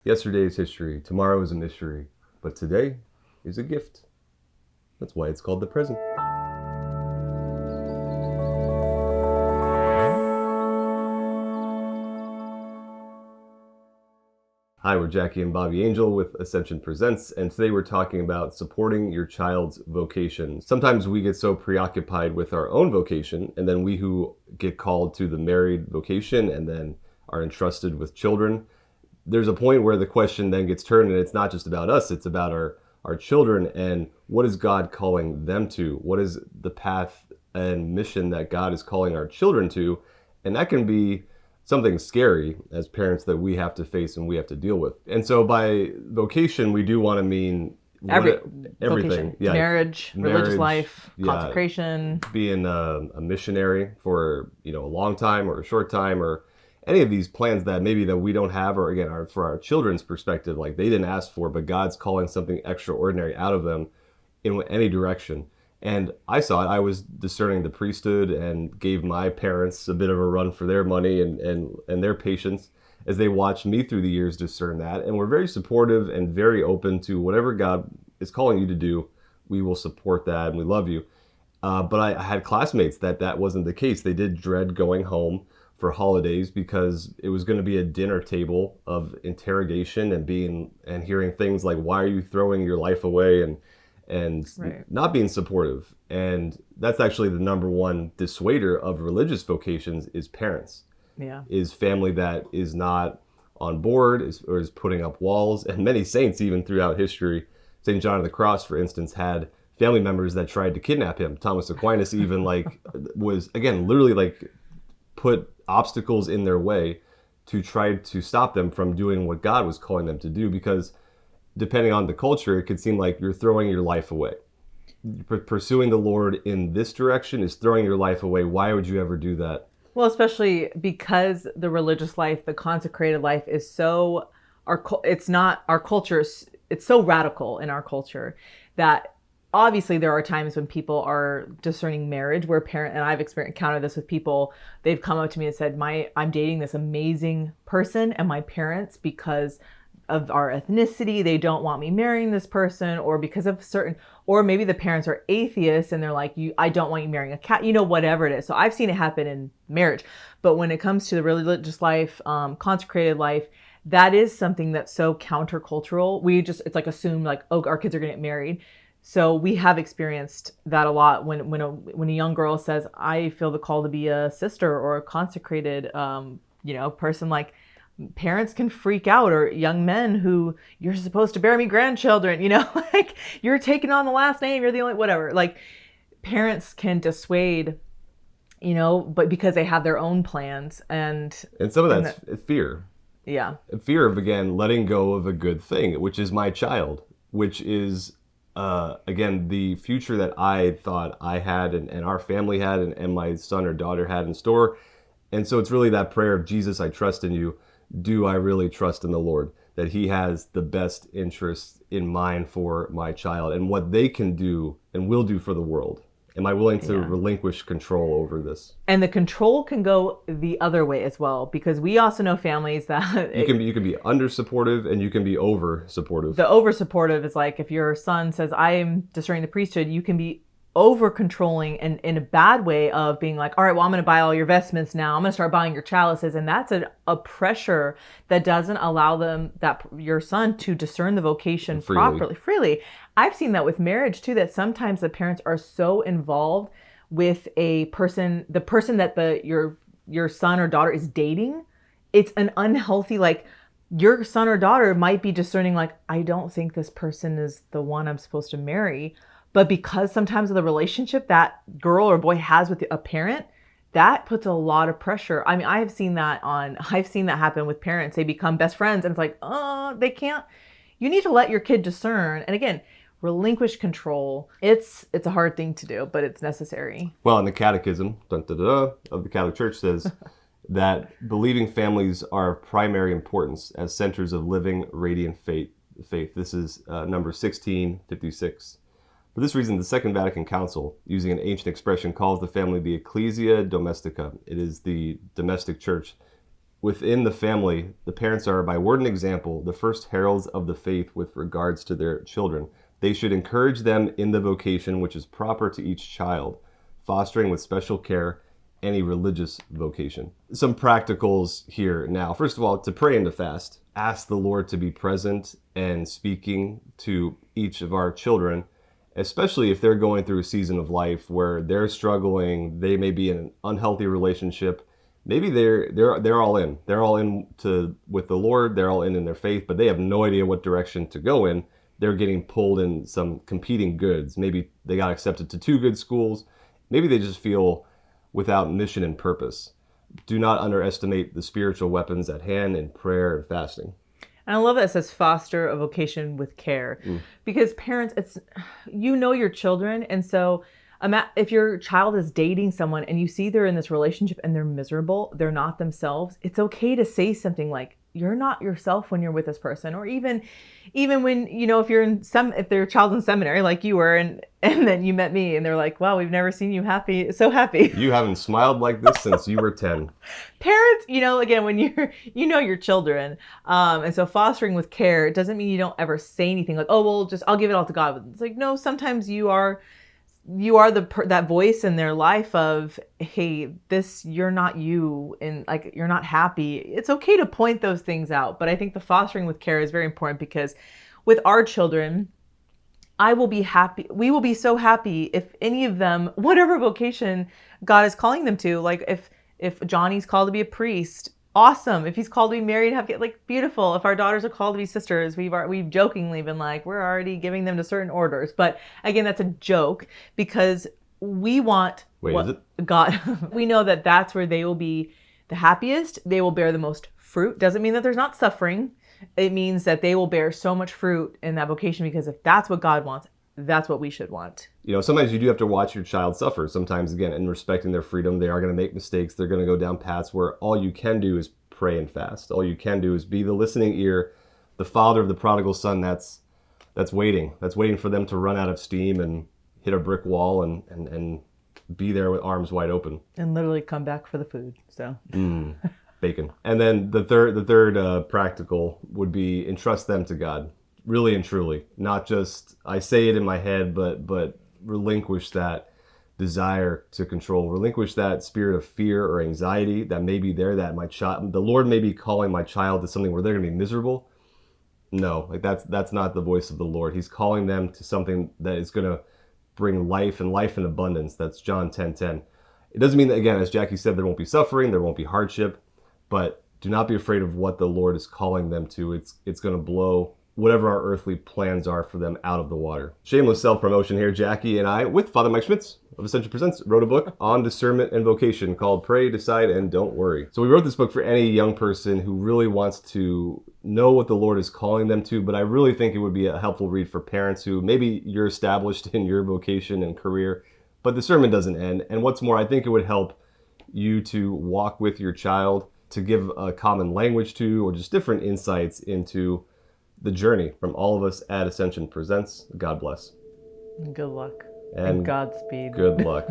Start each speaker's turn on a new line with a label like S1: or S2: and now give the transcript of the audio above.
S1: Yesterday is history, tomorrow is a mystery, but today is a gift. That's why it's called the present. Hi, we're Jackie and Bobby Angel with Ascension Presents, and today we're talking about supporting your child's vocation. Sometimes we get so preoccupied with our own vocation, and then we who get called to the married vocation and then are entrusted with children, there's a point where the question then gets turned, and it's not just about us, it's about our children, and what is God calling them to? What is the path and mission that God is calling our children to? And that can be something scary as parents that we have to face and we have to deal with. And so by vocation, we do want to mean everything.
S2: Yeah. Marriage, religious life, consecration.
S1: Being a missionary for a long time or a short time, or any of these plans that maybe that we don't have, or again, for our children's perspective, like they didn't ask for, but God's calling something extraordinary out of them in any direction. And I saw it. I was discerning the priesthood and gave my parents a bit of a run for their money and their patience as they watched me through the years discern that. And we're very supportive and very open to whatever God is calling you to do. We will support that and we love you. But I had classmates that wasn't the case. They did dread going home for holidays because it was going to be a dinner table of interrogation and hearing things like, why are you throwing your life away? And right. Not being supportive. And that's actually the number one dissuader of religious vocations is parents.
S2: Yeah.
S1: Is family that is not on board, or is putting up walls. And many saints, even throughout history, St. John of the Cross, for instance, had family members that tried to kidnap him. Thomas Aquinas even was, again, literally put obstacles in their way to try to stop them from doing what God was calling them to do, because depending on the culture, it could seem like you're throwing your life away. Pursuing the Lord in this direction is throwing your life away. Why would you ever do that?
S2: Well, especially because the religious life, the consecrated life is so, it's not our culture. It's so radical in our culture that obviously there are times when people are discerning marriage where and I've encountered this with people, they've come up to me and said, I'm dating this amazing person, and my parents, because of our ethnicity, they don't want me marrying this person, or because of or maybe the parents are atheists and they're like, I don't want you marrying a cat, whatever it is. So I've seen it happen in marriage. But when it comes to the religious life, consecrated life, that is something that's so countercultural. It's like assumed like, oh, our kids are going to get married. So we have experienced that a lot when a young girl says, I feel the call to be a sister or a consecrated, person. Like, parents can freak out, or young men who, you're supposed to bear me grandchildren, like you're taking on the last name, you're the only, whatever. Like, parents can dissuade, but because they have their own plans, and
S1: some of that's fear.
S2: Yeah.
S1: Fear of, again, letting go of a good thing, which is my child, which is, again, the future that I thought I had and our family had and my son or daughter had in store. And so it's really that prayer of, Jesus, I trust in you. Do I really trust in the Lord that he has the best interests in mind for my child and what they can do and will do for the world? Am I willing to relinquish control over this?
S2: And the control can go the other way as well, because we also know families that
S1: you can be under supportive and you can be over supportive.
S2: The over supportive is like, if your son says, I am discerning the priesthood, you can be over controlling and in a bad way of being like, all right, well, I'm going to buy all your vestments now. I'm going to start buying your chalices. And that's a pressure that doesn't allow your son to discern the vocation freely. I've seen that with marriage too, that sometimes the parents are so involved with the person that your son or daughter is dating. It's an unhealthy, like, your son or daughter might be discerning, like, I don't think this person is the one I'm supposed to marry. But because sometimes of the relationship that girl or boy has with a parent, that puts a lot of pressure. I mean, I've seen that happen with parents. They become best friends and it's like, oh, they can't. You need to let your kid discern. And again, relinquish control. It's a hard thing to do, but it's necessary.
S1: Well, and the Catechism of the Catholic Church says that believing families are of primary importance as centers of living, radiant faith. This is number 1656. For this reason, the Second Vatican Council, using an ancient expression, calls the family the Ecclesia Domestica. It is the domestic church. within the family, the parents are, by word and example, the first heralds of the faith with regards to their children. They should encourage them in the vocation which is proper to each child, fostering with special care any religious vocation. Some practicals here now. First of all, to pray and to fast. Ask the Lord to be present and speaking to each of our children, especially if they're going through a season of life where they're struggling, they may be in an unhealthy relationship. Maybe they're all in. They're all in with the Lord, they're all in their faith, but they have no idea what direction to go in. They're getting pulled in some competing goods. Maybe they got accepted to 2 good schools. Maybe they just feel without mission and purpose. Do not underestimate the spiritual weapons at hand in prayer and fasting.
S2: And I love that it says foster a vocation with care, because parents, your children. And so if your child is dating someone and you see they're in this relationship and they're miserable, they're not themselves, it's okay to say something like, you're not yourself when you're with this person. Or even when, if their child's in seminary like you were, and then you met me and they're like, wow, we've never seen you so happy.
S1: You haven't smiled like this since you were 10.
S2: Parents, again, when your children, and so fostering with care, it doesn't mean you don't ever say anything like, oh, well, I'll give it all to God. It's like, no, sometimes you are that voice in their life of, hey, you're not you, and like, you're not happy. It's okay to point those things out. But I think the fostering with care is very important, because with our children, we will be so happy if any of them, whatever vocation God is calling them to, like if Johnny's called to be a priest, awesome. If he's called to be married, beautiful. If our daughters are called to be sisters, we've jokingly been like, we're already giving them to certain orders. But again, that's a joke, because we want
S1: is it?
S2: God. We know that that's where they will be the happiest. They will bear the most fruit. Doesn't mean that there's not suffering. It means that they will bear so much fruit in that vocation, because if that's what God wants, that's what we should want.
S1: Sometimes you do have to watch your child suffer. Sometimes, again, in respecting their freedom, they are going to make mistakes. They're going to go down paths where all you can do is pray and fast. All you can do is be the listening ear, the father of the prodigal son that's waiting. That's waiting for them to run out of steam and hit a brick wall and be there with arms wide open.
S2: And literally come back for the food. So.
S1: Bacon. And then the third practical would be entrust them to God, really and truly. Not just I say it in my head, but relinquish that desire to control. Relinquish that spirit of fear or anxiety that may be there. That the Lord may be calling my child to something where they're going to be miserable. No, like that's not the voice of the Lord. He's calling them to something that is going to bring life and life in abundance. That's John 10:10. It doesn't mean that, again, as Jackie said, there won't be suffering, there won't be hardship. But do not be afraid of what the Lord is calling them to. It's going to blow whatever our earthly plans are for them out of the water. Shameless self-promotion here. Jackie and I, with Father Mike Schmitz of Ascension Presents, wrote a book on discernment and vocation called Pray, Decide, and Don't Worry. So we wrote this book for any young person who really wants to know what the Lord is calling them to, but I really think it would be a helpful read for parents who maybe you're established in your vocation and career, but the sermon doesn't end. And what's more, I think it would help you to walk with your child, to give a common language to, or just different insights into the journey from all of us at Ascension Presents. God bless.
S2: Good luck. And Godspeed.
S1: Good luck.